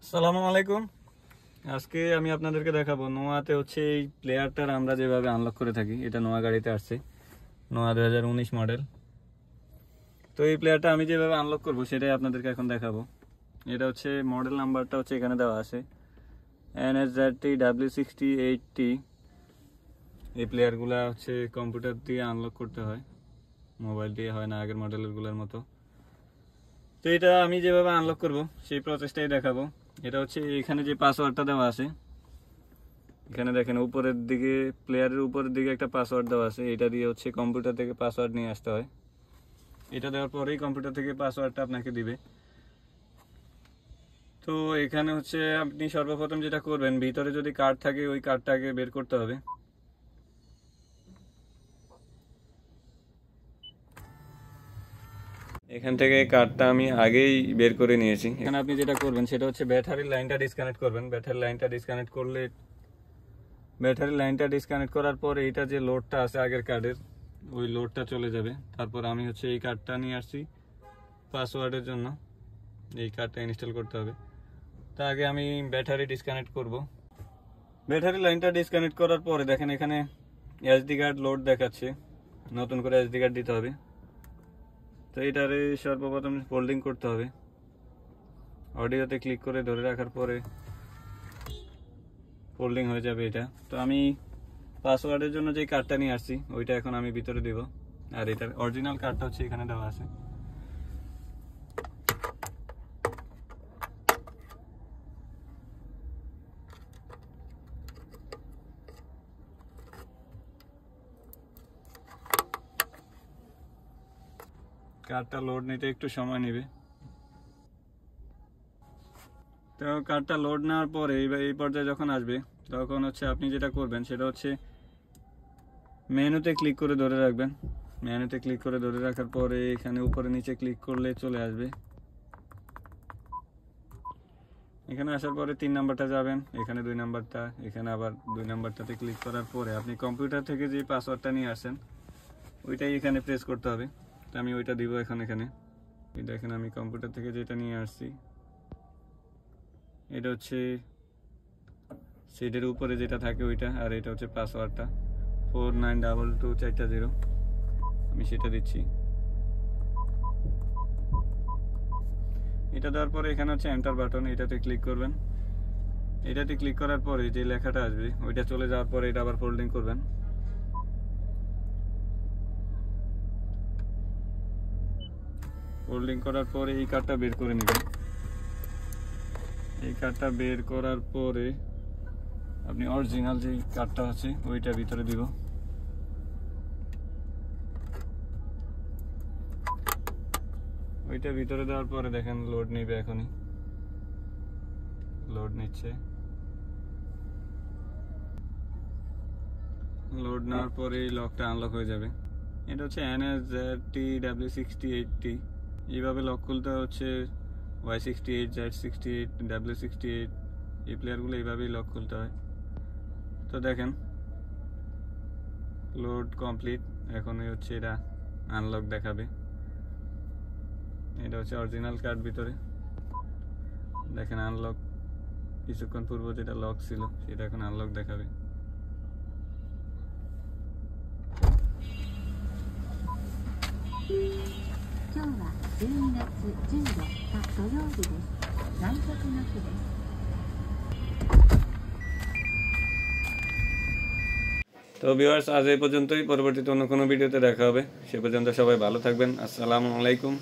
আসসালামু আলাইকুম। আজকে আমি আপনাদেরকে দেখাবো নোয়াতে হচ্ছে এই প্লেয়ারটার আমরা যেভাবে আনলক করে থাকি। এটা নোয়া গাড়িতে আসছে, নোয়া 2019 মডেল। তো এই প্লেয়ারটা আমি যেভাবে আনলক করব সেটাই আপনাদেরকে এখন দেখাবো। এটা হচ্ছে মডেল নাম্বারটা হচ্ছে এখানে দেওয়া আছে NSZT-W6080। এই প্লেয়ারগুলা হচ্ছে কম্পিউটার দিয়ে আনলক করতে হয়, মোবাইল দিয়ে হয় না আগের মডেলগুলোর মতো। তো এটা আমি যেভাবে আনলক করব সেই প্রসেসটাই দেখাবো। এটা হচ্ছে এখানে যে পাসওয়ার্ডটা দেওয়া আছে, এখানে দেখেন উপরের দিকে প্লেয়ারের উপরের দিকে একটা পাসওয়ার্ড দেওয়া আছে। এটা দিয়ে হচ্ছে কম্পিউটার থেকে পাসওয়ার্ড নিয়ে আসতে হয়। এটা দেওয়ার পরেই কম্পিউটার থেকে পাসওয়ার্ডটা আপনাকে দিবে। তো এখানে হচ্ছে আপনি সর্বপ্রথম যেটা করবেন, ভিতরে যদি কার্ড থাকে ওই কার্ডটাকে বের করতে হবে। এখান থেকে কার্ডটা আমি আগেই বের করে নিয়েছি। এখানে আপনি যেটা করবেন সেটা হচ্ছে ব্যাটারির লাইনটা ডিসকানেক্ট করবেন। ব্যাটারির লাইনটা ডিসকানেক্ট করার পরে এটা যে লোডটা আছে আগের কার্ডের, ওই লোডটা চলে যাবে। তারপর আমি হচ্ছে এই কার্ডটা নিয়ে আসছি পাসওয়ার্ডের জন্য। এই কার্ডটা ইনস্টল করতে হবে। তা আগে আমি ব্যাটারি ডিসকানেক্ট করব। ব্যাটারি লাইনটা ডিসকানেক্ট করার পরে দেখেন এখানে এসডি কার্ড লোড দেখাচ্ছে, নতুন করে এসডি কার্ড দিতে হবে। তো এটারে সর্বপ্রথম ফোল্ডিং করতে হবে। অডিওতে ক্লিক করে ধরে রাখার পরে ফোল্ডিং হয়ে যাবে এটা। তো আমি পাসওয়ার্ডের জন্য যে কার্ডটা নিয়ে আসছি ওইটা এখন আমি ভিতরে দিব। আর এটার অরিজিনাল কার্ডটা হচ্ছে এখানে দেওয়া আছে। কার্ডটা লোড নিতে একটু সময় নেবে। তো কার্ডটা লোড নেওয়ার পরে এই পর্যায়ে যখন আসবে তখন হচ্ছে আপনি যেটা করবেন সেটা হচ্ছে মেনুতে ক্লিক করে ধরে রাখবেন। মেনুতে ক্লিক করে ধরে রাখার পরে এখানে উপরে নিচে ক্লিক করলে চলে আসবে। এখানে আসার পরে 3 নাম্বারটা যাবেন, এখানে 2 নাম্বারটা, এখানে আবার 2 নাম্বারটাতে ক্লিক করার পরে আপনি কম্পিউটার থেকে যে পাসওয়ার্ডটা নিয়ে আসেন ওইটাই এখানে প্রেস করতে হবে। তো আমি ওইটা দিব এখন। এখানে দেখেন আমি কম্পিউটার থেকে যেটা নিয়ে আসছি এটা হচ্ছে সিটের উপরে যেটা থাকে ওইটা, আর এটা হচ্ছে পাসওয়ার্ডটা 492240। আমি সেটা দিচ্ছি। এটা দেওয়ার পরে এখানে হচ্ছে এন্টার বাটন, এটাতে ক্লিক করবেন। এটাতে ক্লিক করার পরে যে লেখাটা আসবে ওইটা চলে যাওয়ার পরে এটা আবার ফোল্ডিং করবেন। ফোল্ডিং করার পরে এই কার্ডটা বের করে নেবেন। এই কার্ডটা বের করার পরে আপনি অরিজিনাল যে কার্ডটা আছে ওইটা ভিতরে দিব। ওইটা ভিতরে দেওয়ার পরে দেখেন লোড নিবে, এখনই লোড নিচ্ছে। লোড নেওয়ার পরে এই লকটা আনলক হয়ে যাবে। এটা হচ্ছে NSZT-W6080। এইভাবে লক খুলতে হচ্ছে Y68, Z68, W68, এই প্লেয়ারগুলো এইভাবেই লক খুলতে হয়। তো দেখেন লোড কমপ্লিট। এখনই হচ্ছে এটা আনলক দেখাবে। এটা হচ্ছে অরিজিনাল কার্ড ভিতরে দেখেন আনলক। কিছুক্ষণ পূর্ব যেটা লক ছিল সেটা এখন আনলক দেখাবে। তো ভিউয়ার্স, আজ এই পর্যন্তই। পরবর্তীতে অন্য কোনো ভিডিওতে দেখা হবে। সে পর্যন্ত সবাই ভালো থাকবেন। আসসালামু আলাইকুম।